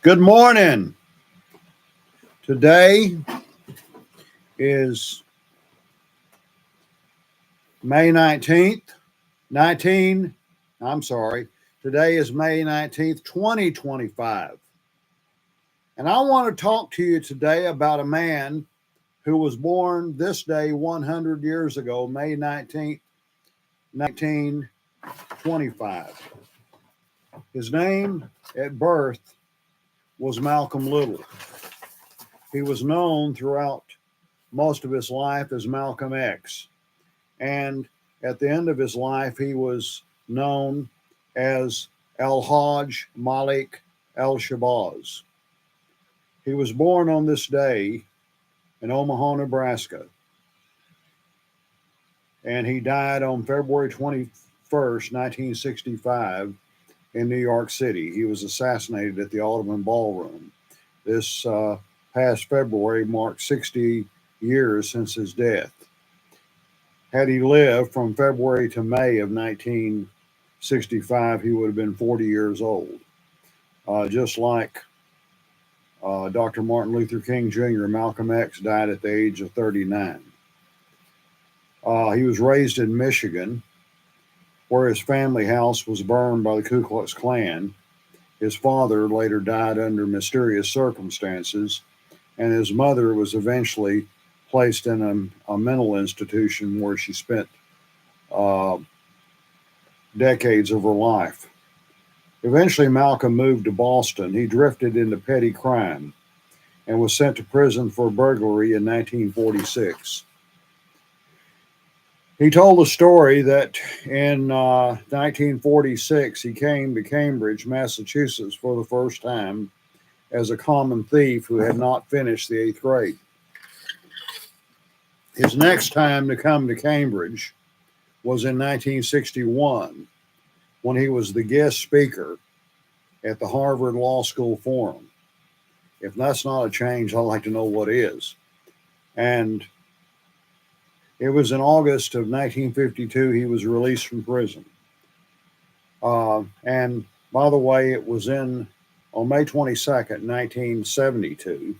Good morning. Today is May 19th, 19. I'm sorry. Today is May 19th, 2025. And I want to talk to you today about a man who was born this day 100 years ago, May 19th, 1925. His name at birth was Malcolm Little. He was known throughout most of his life as Malcolm X. And at the end of his life, he was known as El Hajj Malik El Shabazz. He was born on this day in Omaha, Nebraska, and he died on February 21st, 1965, in New York City. He was assassinated at the Audubon Ballroom. This past February marked 60 years since his death. Had he lived from February to May of 1965, he would have been 40 years old. Just like Dr. Martin Luther King Jr., Malcolm X died at the age of 39. He was raised in Michigan, where his family house was burned by the Ku Klux Klan. His father later died under mysterious circumstances, and his mother was eventually placed in a mental institution where she spent uh, decades of her life. Eventually, Malcolm moved to Boston. He drifted into petty crime and was sent to prison for burglary in 1946. He told a story that in 1946 he came to Cambridge, Massachusetts for the first time as a common thief who had not finished the eighth grade. His next time to come to Cambridge was in 1961 when he was the guest speaker at the Harvard Law School Forum. If that's not a change, I'd like to know what is. And it was in August of 1952 he was released from prison. And by the way, it was on May 22nd, 1972.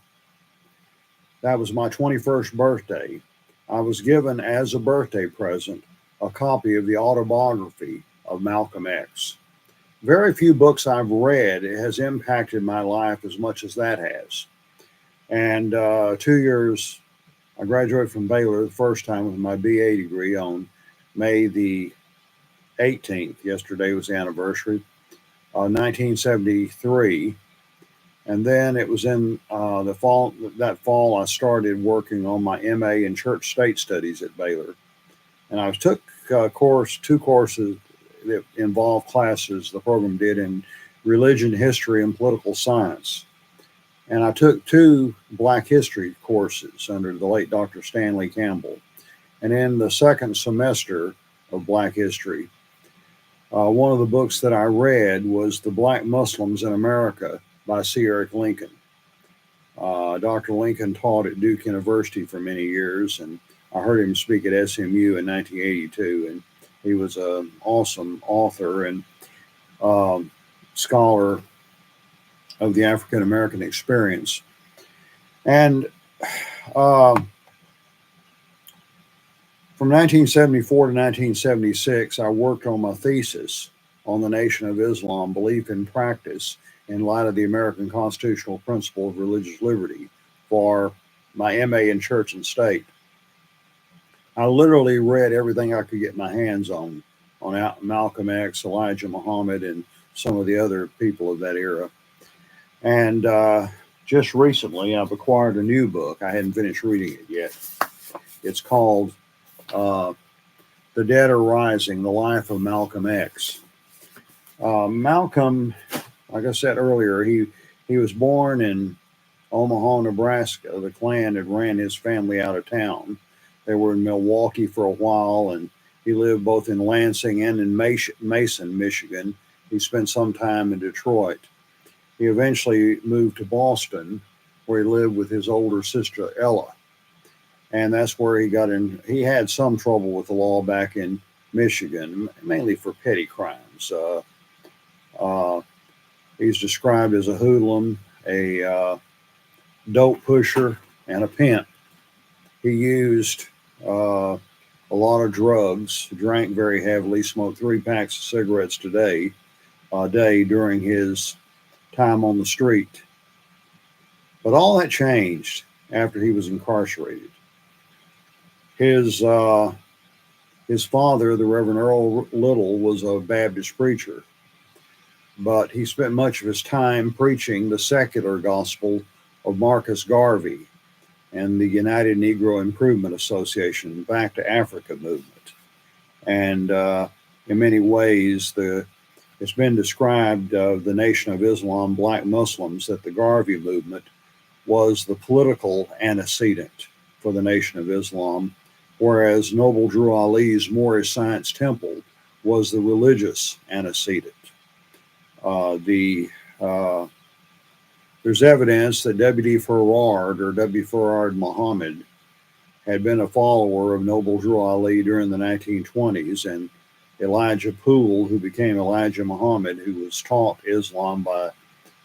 That was my 21st birthday. I was given as a birthday present a copy of the autobiography of Malcolm X. Very few books I've read has impacted my life as much as that has. And 2 years, I graduated from Baylor the first time with my BA degree on May the 18th. Yesterday was the anniversary, 1973. And then it was in the fall. That fall, I started working on my MA in Church State Studies at Baylor, and I took two courses that involved classes the program did in religion, history, and political science. And I took two Black history courses under the late Dr. Stanley Campbell. And in the second semester of Black history, one of the books that I read was The Black Muslims in America by C. Eric Lincoln. Dr. Lincoln taught at Duke University for many years, and I heard him speak at SMU in 1982. And he was an awesome author and scholar of the African American experience. And from 1974 to 1976, I worked on my thesis on the Nation of Islam, Belief and Practice in light of the American constitutional principle of religious liberty for my MA in Church and State. I literally read everything I could get my hands on Malcolm X, Elijah Muhammad, and some of the other people of that era. And just recently, I've acquired a new book. I hadn't finished reading it yet. It's called The Dead Are Rising, The Life of Malcolm X. Malcolm, like I said earlier, he was born in Omaha, Nebraska. The Klan had ran his family out of town. They were in Milwaukee for a while, and he lived both in Lansing and in Mason, Michigan. He spent some time in Detroit. He eventually moved to Boston, where he lived with his older sister, Ella. And that's where he got in. He had some trouble with the law back in Michigan, mainly for petty crimes. He's described as a hoodlum, a dope pusher, and a pimp. He used a lot of drugs, drank very heavily, smoked 3 packs of cigarettes a day during his time on the street. But all that changed after he was incarcerated. His his father, the Reverend Earl Little, was a Baptist preacher, but he spent much of his time preaching the secular gospel of Marcus Garvey and the United Negro Improvement Association, Back to Africa movement. And in many ways, it's been described of the Nation of Islam, black Muslims, that the Garvey movement was the political antecedent for the Nation of Islam, whereas Noble Drew Ali's Moorish Science Temple was the religious antecedent. There's evidence that W.D. Farrar, or W. Farrar Muhammad, had been a follower of Noble Drew Ali during the 1920s, and Elijah Poole, who became Elijah Muhammad, who was taught Islam by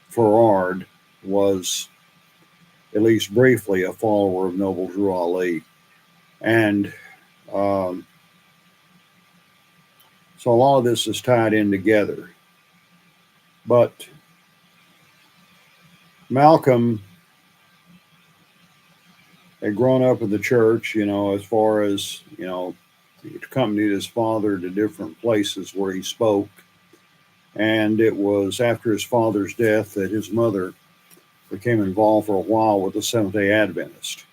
Farrar, was at least briefly a follower of Noble Drew Ali. And so a lot of this is tied in together. But Malcolm had grown up in the church, as far as, he accompanied his father to different places where he spoke. And it was after his father's death that his mother became involved for a while with the Seventh-day Adventist.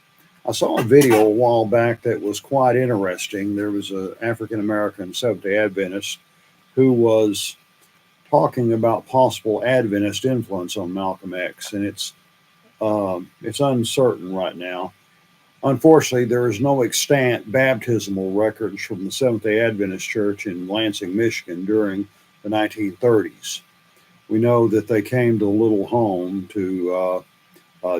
I saw a video a while back that was quite interesting. There was an African-American Seventh-day Adventist who was talking about possible Adventist influence on Malcolm X, and it's uncertain right now. Unfortunately, there is no extant baptismal records from the Seventh-day Adventist Church in Lansing, Michigan during the 1930s. We know that they came to the Little home to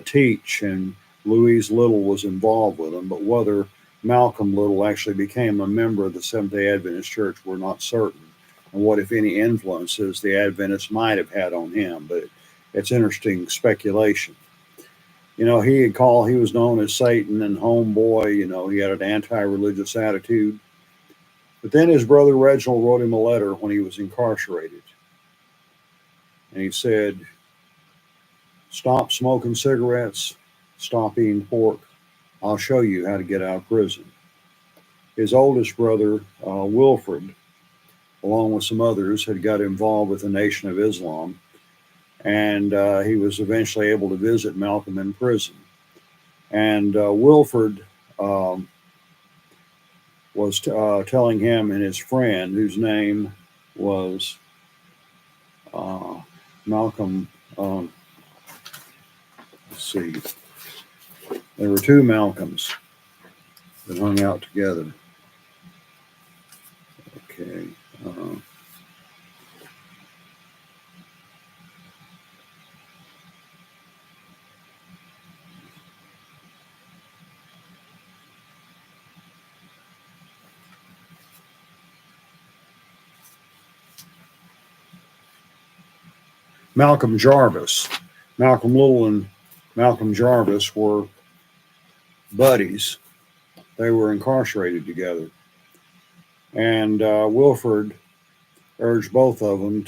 teach, and Louise Little was involved with them, but whether Malcolm Little actually became a member of the Seventh-day Adventist Church, we're not certain. And what, if any, influences the Adventists might have had on him, but it's interesting speculation. He was known as Satan and homeboy. He had an anti-religious attitude. But then his brother Reginald wrote him a letter when he was incarcerated. And he said, stop smoking cigarettes, stop eating pork. I'll show you how to get out of prison. His oldest brother, Wilfred, along with some others, had got involved with the Nation of Islam. And he was eventually able to visit Malcolm in prison. And Wilfred was telling him and his friend, whose name was Malcolm, let's see, there were two Malcolms that hung out together. Okay. Malcolm Jarvis. Malcolm Little and Malcolm Jarvis were buddies. They were incarcerated together. And Wilfred urged both of them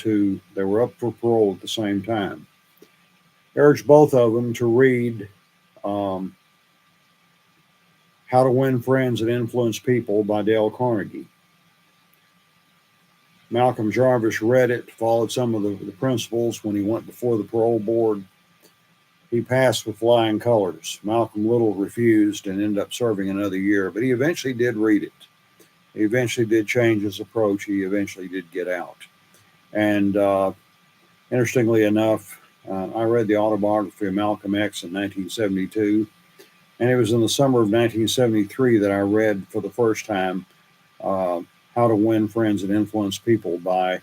they were up for parole at the same time, urged both of them to read How to Win Friends and Influence People by Dale Carnegie. Malcolm Jarvis read it, followed some of the principles. When he went before the parole board, he passed with flying colors. Malcolm Little refused and ended up serving another year, but he eventually did read it. He eventually did change his approach. He eventually did get out. And interestingly enough, I read the autobiography of Malcolm X in 1972, and it was in the summer of 1973 that I read for the first time How to Win Friends and Influence People by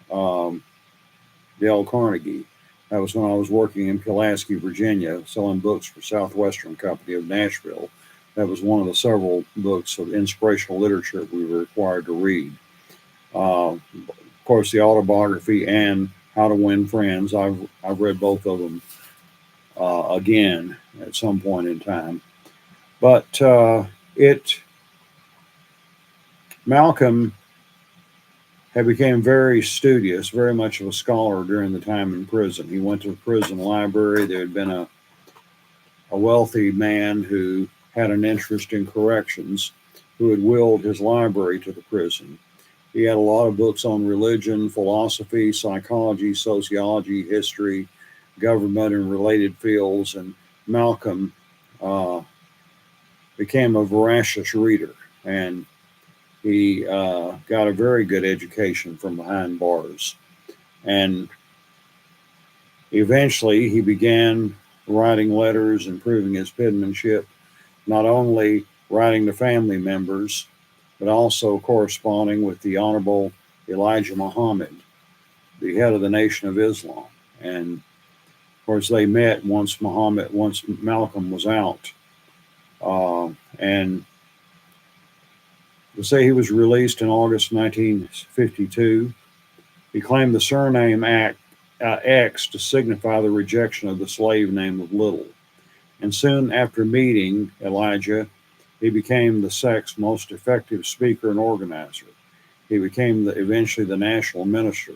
Dale Carnegie. That was when I was working in Pulaski, Virginia, selling books for Southwestern Company of Nashville. That was one of the several books of inspirational literature we were required to read. Of course, the autobiography and How to Win Friends, I've read both of them again at some point in time. But Malcolm had became very studious, very much of a scholar during the time in prison. He went to the prison library. There had been a wealthy man who had an interest in corrections who had willed his library to the prison. He had a lot of books on religion, philosophy, psychology, sociology, history, government, and related fields. And Malcolm became a voracious reader, and he got a very good education from behind bars. And eventually, he began writing letters, improving his penmanship, not only writing to family members, but also corresponding with the Honorable Elijah Muhammad, the head of the Nation of Islam. And of course, they met once Malcolm was out. And to say he was released in August 1952, he claimed the surname X to signify the rejection of the slave name of Little. And soon after meeting Elijah, he became the sect's most effective speaker and organizer. He became eventually the national minister.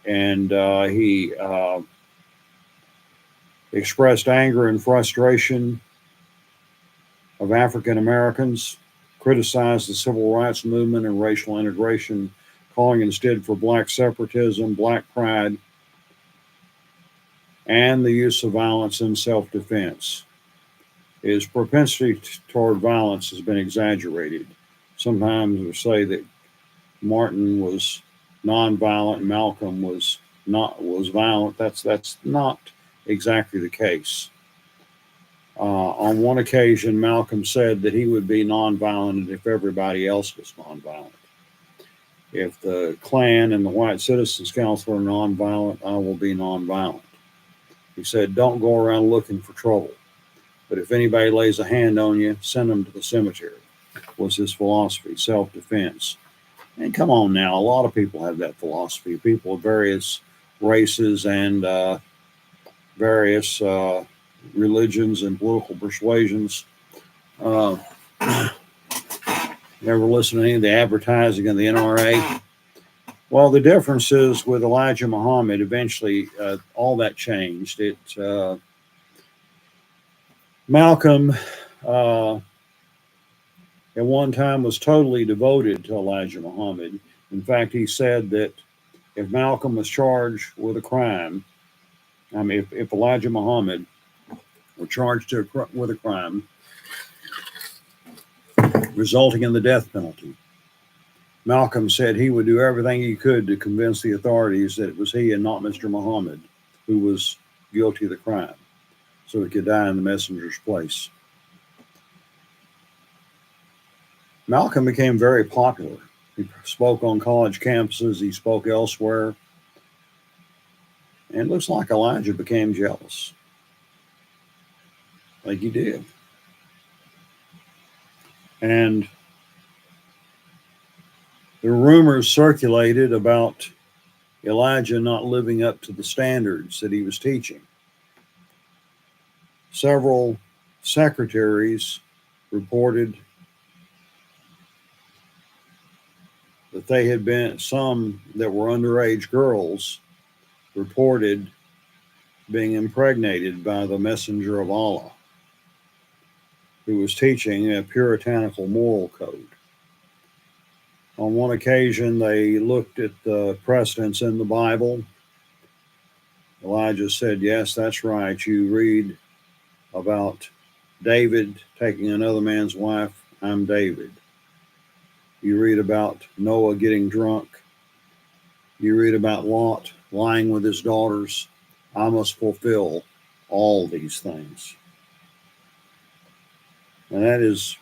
And he expressed anger and frustration of African Americans, criticized the civil rights movement and racial integration, calling instead for black separatism, black pride, and the use of violence in self-defense. His propensity toward violence has been exaggerated. Sometimes we say that Martin was nonviolent, Malcolm was violent. That's not exactly the case. On one occasion, Malcolm said that he would be nonviolent if everybody else was nonviolent. If the Klan and the White Citizens Council are nonviolent, I will be nonviolent. He said, don't go around looking for trouble. But if anybody lays a hand on you, send them to the cemetery, was his philosophy, self-defense. And come on now, a lot of people have that philosophy. People of various races and various religions and political persuasions. Never listen to any of the advertising of the NRA. Well, the difference is with Elijah Muhammad, eventually all that changed. Malcolm at one time was totally devoted to Elijah Muhammad. In fact, he said that if Malcolm was charged with a crime, if Elijah Muhammad were charged with a crime resulting in the death penalty, Malcolm said he would do everything he could to convince the authorities that it was he and not Mr. Muhammad who was guilty of the crime, so he could die in the messenger's place. Malcolm became very popular. He spoke on college campuses, he spoke elsewhere, and it looks like Elijah became jealous. Like he did. And the rumors circulated about Elijah not living up to the standards that he was teaching. Several secretaries reported that they had been, some that were underage girls reported being impregnated by the messenger of Allah, who was teaching a puritanical moral code. On one occasion, they looked at the precedents in the Bible. Elijah said, yes, that's right. You read about David taking another man's wife, I'm David. You read about Noah getting drunk. You read about Lot lying with his daughters. I must fulfill all these things. And that is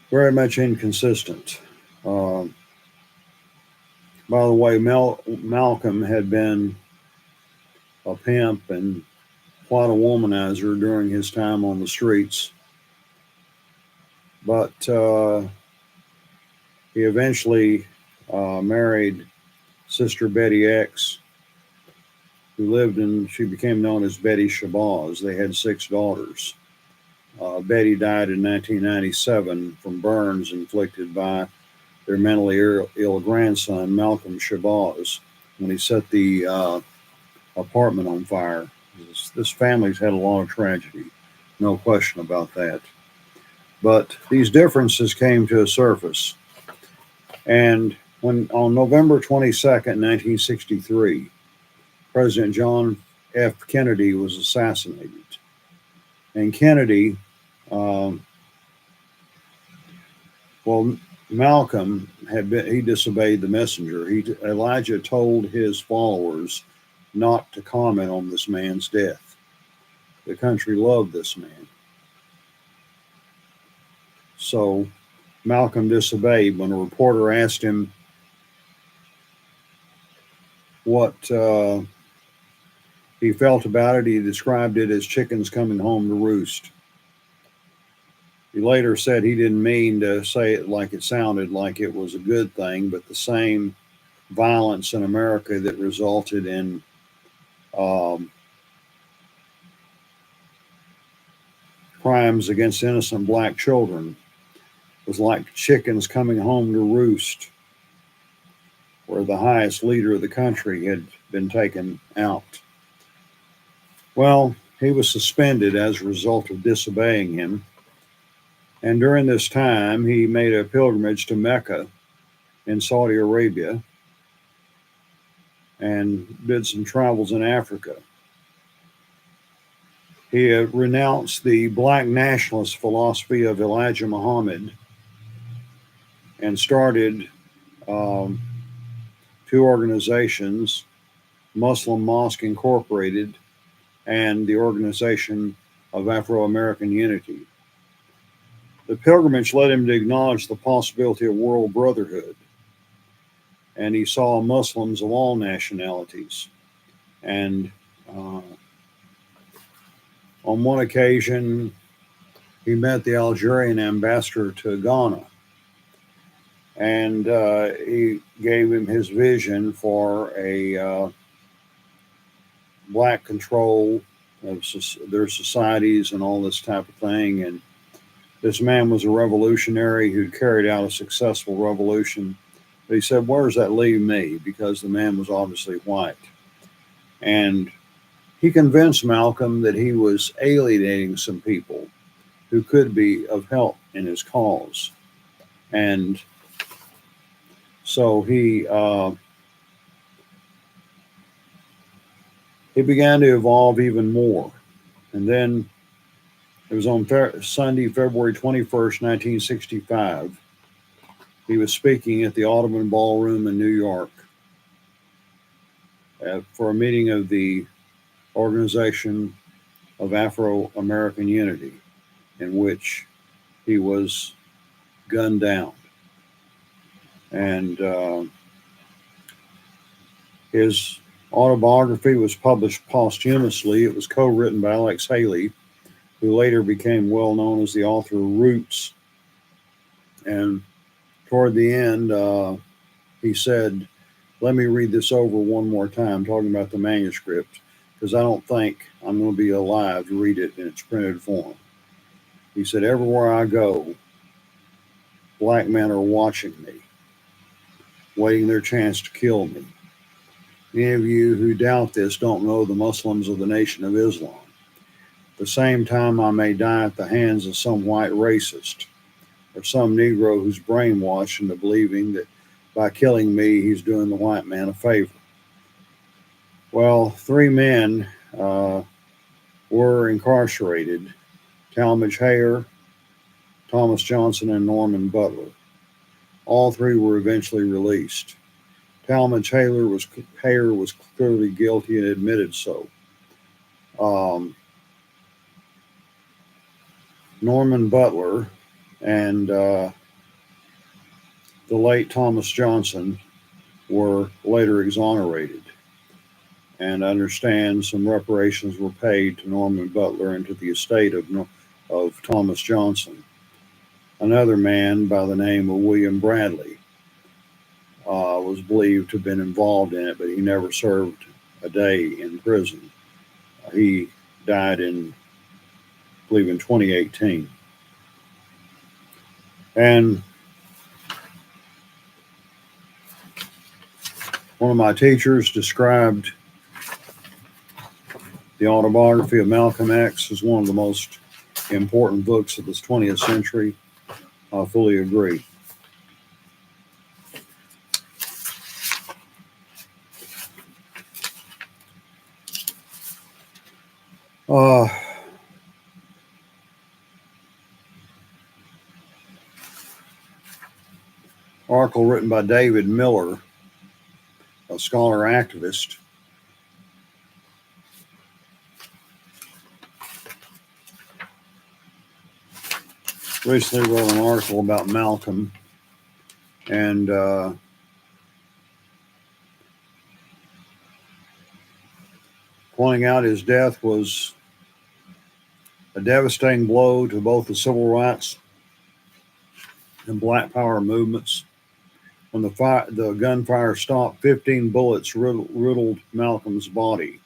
very much inconsistent. By the way, Malcolm had been a pimp and quite a womanizer during his time on the streets. But he eventually married Sister Betty X, who lived in, she became known as Betty Shabazz. They had 6 daughters. Betty died in 1997 from burns inflicted by their mentally ill grandson, Malcolm Shabazz, when he set the apartment on fire. This family's had a lot of tragedy, no question about that. But these differences came to a surface. And when on November 22nd, 1963, President John F. Kennedy was assassinated. And Kennedy, um, well, Malcolm he disobeyed the messenger. Elijah told his followers not to comment on this man's death. The country loved this man. So Malcolm disobeyed. When a reporter asked him what he felt about it, he described it as chickens coming home to roost. He later said he didn't mean to say it like it sounded like it was a good thing, but the same violence in America that resulted in crimes against innocent black children was like chickens coming home to roost, where the highest leader of the country had been taken out. Well, he was suspended as a result of disobeying him. And during this time, he made a pilgrimage to Mecca in Saudi Arabia and did some travels in Africa. He renounced the black nationalist philosophy of Elijah Muhammad and started 2 organizations, Muslim Mosque Incorporated and the Organization of Afro-American Unity. The pilgrimage led him to acknowledge the possibility of world brotherhood, and he saw Muslims of all nationalities. And on one occasion, he met the Algerian ambassador to Ghana, and he gave him his vision for a black control of their societies and all this type of thing. And this man was a revolutionary who carried out a successful revolution. But he said, where does that leave me? Because the man was obviously white. And he convinced Malcolm that he was alienating some people who could be of help in his cause. And so he began to evolve even more. And then it was on Sunday, February 21st, 1965. He was speaking at the Audubon Ballroom in New York for a meeting of the Organization of Afro-American Unity, in which he was gunned down. And his autobiography was published posthumously. It was co-written by Alex Haley, who later became well known as the author of Roots. And toward the end, he said, let me read this over one more time, talking about the manuscript, because I don't think I'm going to be alive to read it in its printed form. He said, everywhere I go, black men are watching me, waiting their chance to kill me. Many of you who doubt this don't know the Muslims of the Nation of Islam. At the same time, I may die at the hands of some white racist or some Negro who's brainwashed into believing that by killing me, he's doing the white man a favor. Well, 3 men were incarcerated: Talmadge Hayer, Thomas Johnson, and Norman Butler. All 3 were eventually released. Talmadge Hayer was clearly guilty and admitted so. Norman Butler and the late Thomas Johnson were later exonerated. And I understand some reparations were paid to Norman Butler and to the estate of Thomas Johnson. Another man by the name of William Bradley was believed to have been involved in it, but he never served a day in prison. He died I believe, in 2018. And one of my teachers described the autobiography of Malcolm X as one of the most important books of this 20th century. I fully agree. Article written by David Miller, a scholar activist. Recently wrote an article about Malcolm and pointing out his death was a devastating blow to both the civil rights and Black Power movements. When the gunfire stopped, 15 bullets riddled Malcolm's body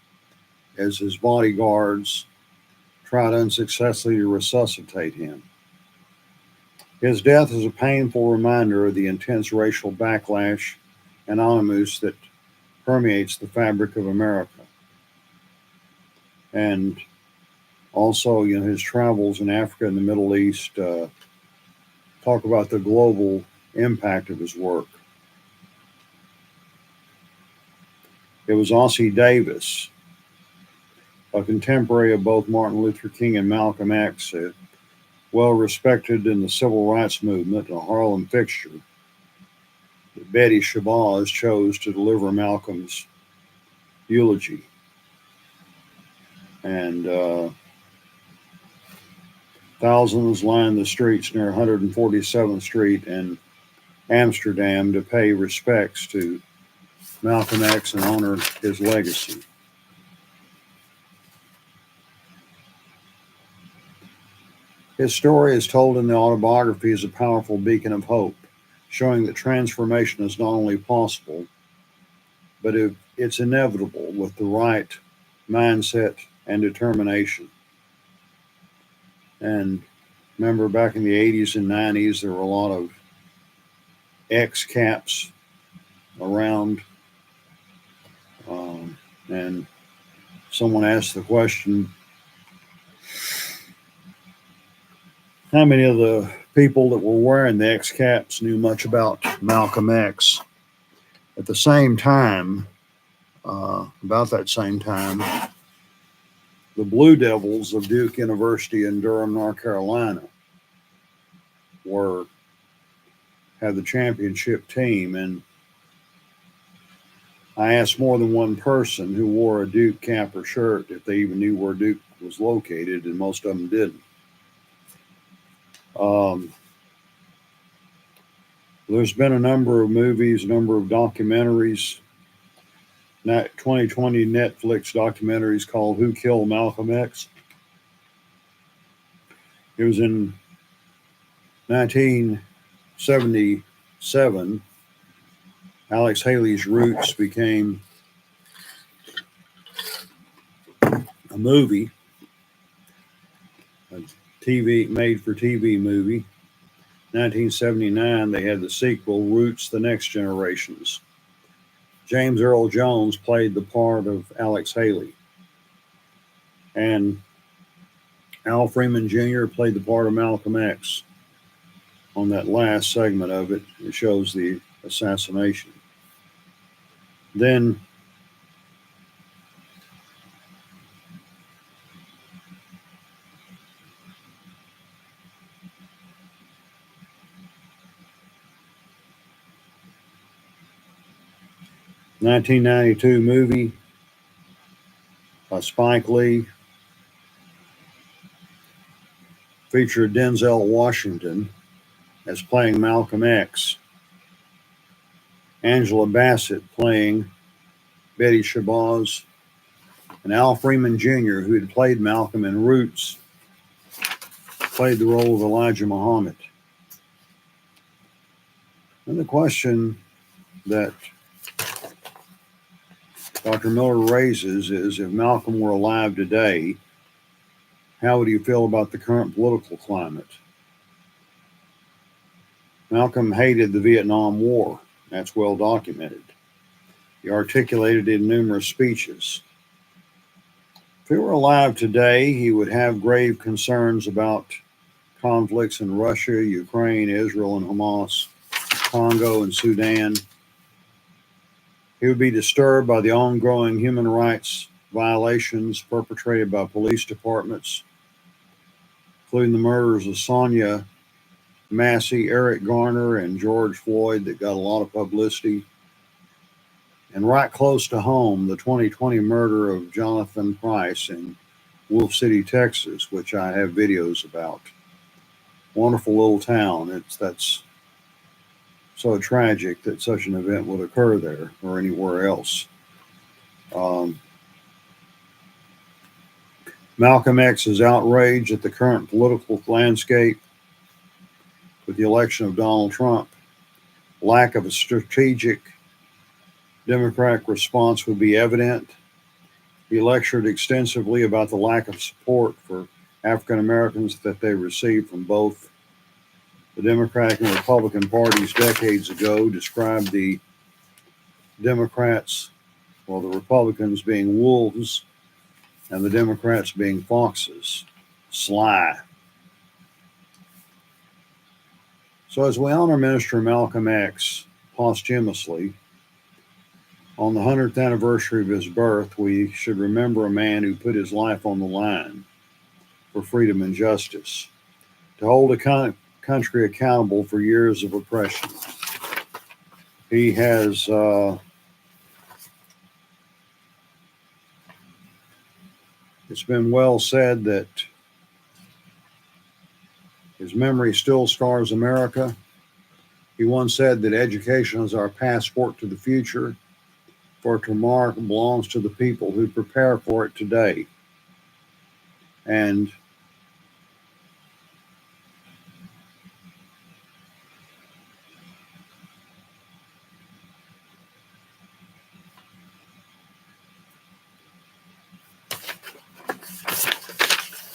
as his bodyguards tried unsuccessfully to resuscitate him. His death is a painful reminder of the intense racial backlash and animus that permeates the fabric of America. And also, his travels in Africa and the Middle East talk about the global impact of his work. It was Ossie Davis, a contemporary of both Martin Luther King and Malcolm X, well respected in the civil rights movement, a Harlem fixture, that Betty Shabazz chose to deliver Malcolm's eulogy. And thousands lined the streets near 147th Street in Amsterdam to pay respects to Malcolm X and honor his legacy. His story, as told in the autobiography, is a powerful beacon of hope, showing that transformation is not only possible, but it's inevitable with the right mindset and determination. And remember, back in the 80s and 90s, there were a lot of ex-caps around. And someone asked the question, how many of the people that were wearing the ex-caps knew much about Malcolm X? At the same time, about that same time, the Blue Devils of Duke University in Durham, North Carolina, had the championship team, and I asked more than one person who wore a Duke cap or shirt if they even knew where Duke was located, and most of them didn't. There's been a number of movies, a number of documentaries. 2020 Netflix documentaries called Who Killed Malcolm X? It was in 1977. Alex Haley's Roots became a movie, a made-for-TV movie. 1979, they had the sequel, Roots: The Next Generations. James Earl Jones played the part of Alex Haley. And Al Freeman Jr. played the part of Malcolm X. On that last segment of it, it shows the assassination. Then (1992) movie by Spike Lee featured Denzel Washington as playing Malcolm X, Angela Bassett playing Betty Shabazz, and Al Freeman Jr., who had played Malcolm in Roots, played the role of Elijah Muhammad. And the question that Dr. Miller raises is, if Malcolm were alive today, how would you feel about the current political climate? Malcolm hated the Vietnam War. That's well documented. He articulated it in numerous speeches. If he were alive today, he would have grave concerns about conflicts in Russia, Ukraine, Israel, and Hamas, Congo, and Sudan. He would be disturbed by the ongoing human rights violations perpetrated by police departments, including the murders of Sonia Massey, Eric Garner, and George Floyd that got a lot of publicity. And right close to home, the 2020 murder of Jonathan Price in Wolf City, Texas, which I have videos about. Wonderful little town. That's so tragic that such an event would occur there or anywhere else. Malcolm X is outraged at the current political landscape with the election of Donald Trump. Lack of a strategic Democratic response would be evident. He lectured extensively about the lack of support for African Americans that they received from both the Democratic and Republican parties decades ago, described the Democrats, well, the Republicans being wolves and the Democrats being foxes, sly. So as we honor Minister Malcolm X posthumously, on the 100th anniversary of his birth, we should remember a man who put his life on the line for freedom and justice, to hold a country accountable for years of oppression. He has it's been well said that his memory still scars America. He once said that education is our passport to the future, for tomorrow belongs to the people who prepare for it today. And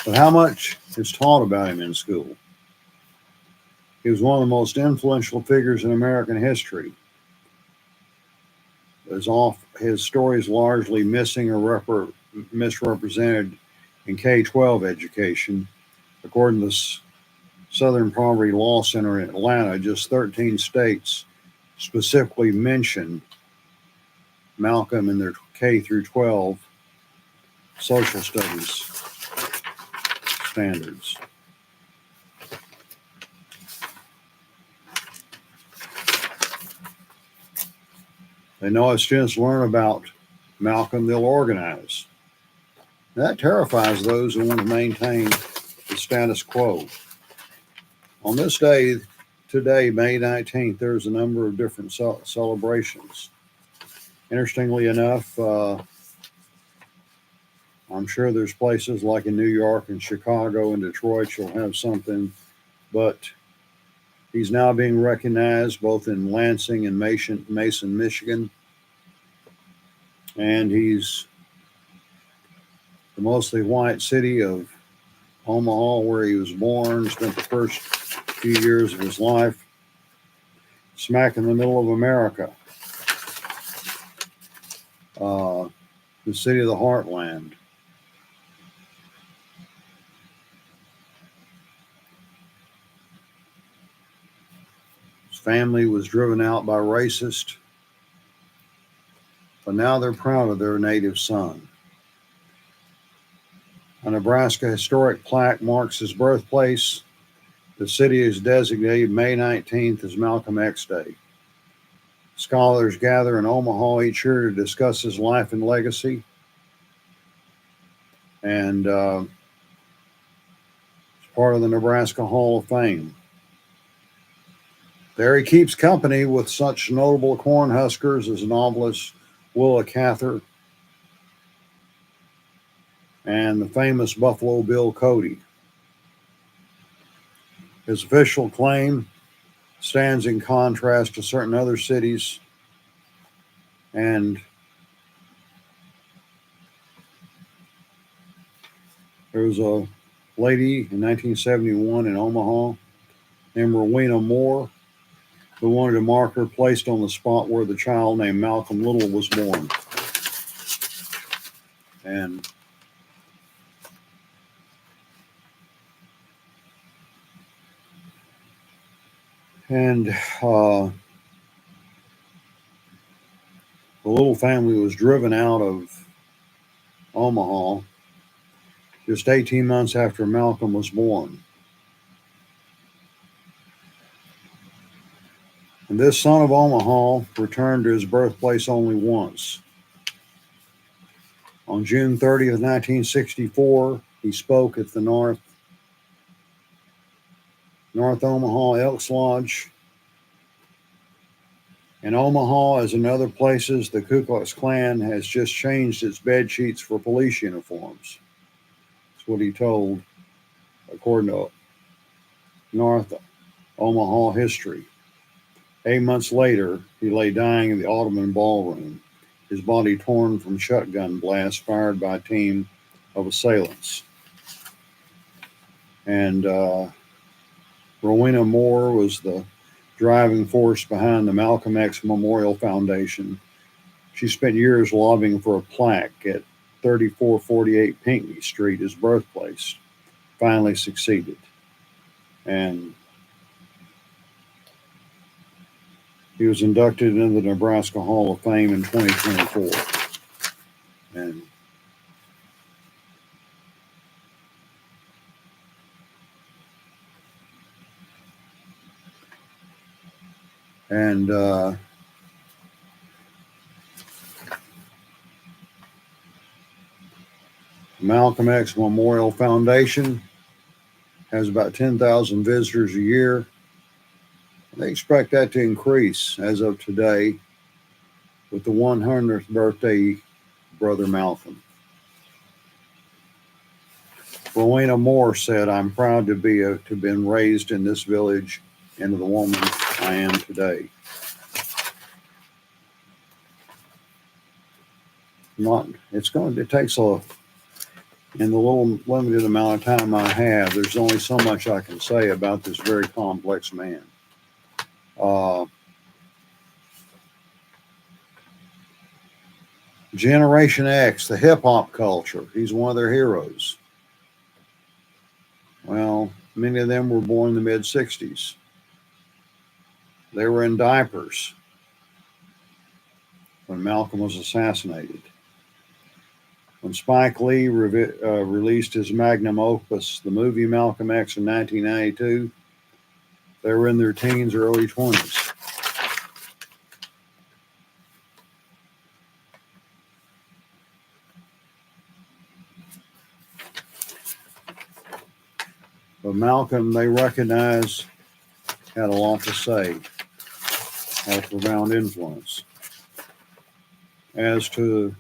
but how much is taught about him in school? He was one of the most influential figures in American history. His story is largely missing or misrepresented in K-12 education. According to the Southern Poverty Law Center in Atlanta, just 13 states specifically mention Malcolm in their K through 12 social studies standards. They know as students learn about Malcolm, they'll organize. That terrifies those who want to maintain the status quo. On this day, today, May 19th, there's a number of different celebrations. Interestingly enough, I'm sure there's places like in New York and Chicago and Detroit you'll have something, but he's now being recognized both in Lansing and Mason, Michigan. And he's the mostly white city of Omaha, where he was born, spent the first few years of his life, smack in the middle of America, the city of the heartland. His family was driven out by racists, but now they're proud of their native son. A Nebraska historic plaque marks his birthplace. The city is designated May 19th as Malcolm X Day. Scholars gather in Omaha each year to discuss his life and legacy. And it's part of the Nebraska Hall of Fame. There he keeps company with such notable Cornhuskers as novelist Willa Cather and the famous Buffalo Bill Cody. His official claim stands in contrast to certain other cities, and There was a lady in 1971 in Omaha named Rowena Moore who wanted a marker placed on the spot where the child named Malcolm Little was born. And the Little family was driven out of Omaha just 18 months after Malcolm was born. And this son of Omaha returned to his birthplace only once. On June 30th, 1964, he spoke at the North Omaha Elks Lodge. In Omaha, as in other places, the Ku Klux Klan has just changed its bed sheets for police uniforms. That's what he told, according to North Omaha history. 8 months later, he lay dying in the Audubon Ballroom, his body torn from shotgun blasts fired by a team of assailants. And Rowena Moore was the driving force behind the Malcolm X Memorial Foundation. She spent years lobbying for a plaque at 3448 Pinckney Street, his birthplace. Finally succeeded. And he was inducted into the Nebraska Hall of Fame in 2024. And Malcolm X Memorial Foundation has about 10,000 visitors a year. They expect that to increase as of today with the 100th birthday Brother Malcolm. Rowena Moore said, "I'm proud to have been raised in this village into the woman I am today." In the little limited amount of time I have, there's only so much I can say about this very complex man. Generation X, the hip hop culture, he's one of their heroes. Well, many of them were born in the mid 60s. They were in diapers when Malcolm was assassinated. When Spike Lee released his magnum opus, the movie Malcolm X, in 1992, they were in their teens or early 20s. But Malcolm, they recognized, had a lot to say, had a profound influence. As to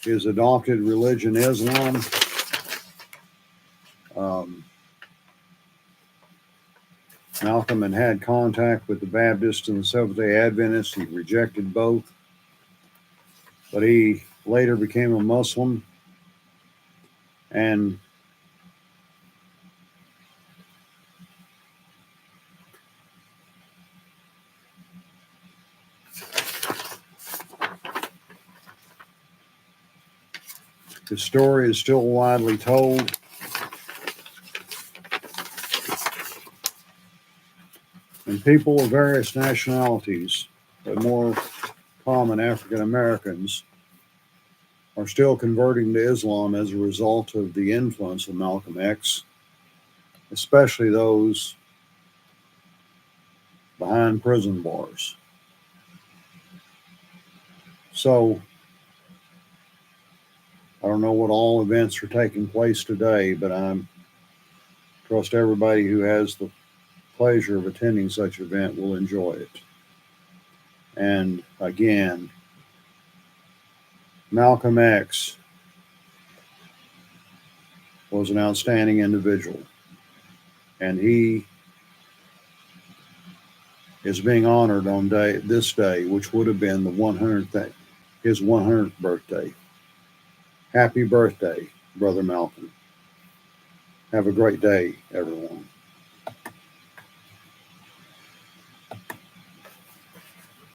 his adopted religion, Islam, Malcolm had contact with the Baptists and the Seventh-day Adventists. He rejected both, but he later became a Muslim, and his story is still widely told. And people of various nationalities, but more common African Americans, are still converting to Islam as a result of the influence of Malcolm X, especially those behind prison bars. So, I don't know what all events are taking place today, but I trust everybody who has the pleasure of attending such an event will enjoy it. And again, Malcolm X was an outstanding individual, and he is being honored on this day, which would have been his 100th birthday. Happy birthday, Brother Malcolm. Have a great day, everyone.